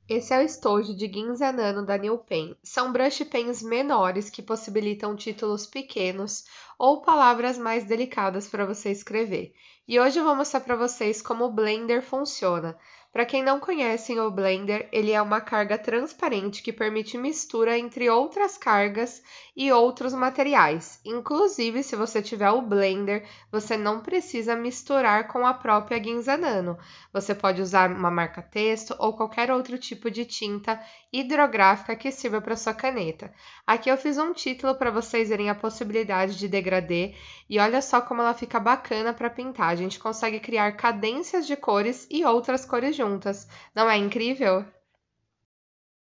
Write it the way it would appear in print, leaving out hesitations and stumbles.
Esse é o estojo de Ginza Nano da New Pen. São brush pens menores que possibilitam títulos pequenos ou palavras mais delicadas para você escrever. E hoje eu vou mostrar para vocês como o Blender funciona. Para quem não conhece o Blender, ele é uma carga transparente que permite mistura entre outras cargas e outros materiais. Inclusive, se você tiver o Blender, você não precisa misturar com a própria Ginza Nano. Você pode usar uma marca-texto ou qualquer outro tipo de tinta hidrográfica que sirva para sua caneta. Aqui eu fiz um título para vocês verem a possibilidade de degradê e olha só como ela fica bacana para pintar. A gente consegue criar cadências de cores e outras cores juntas. Não é incrível?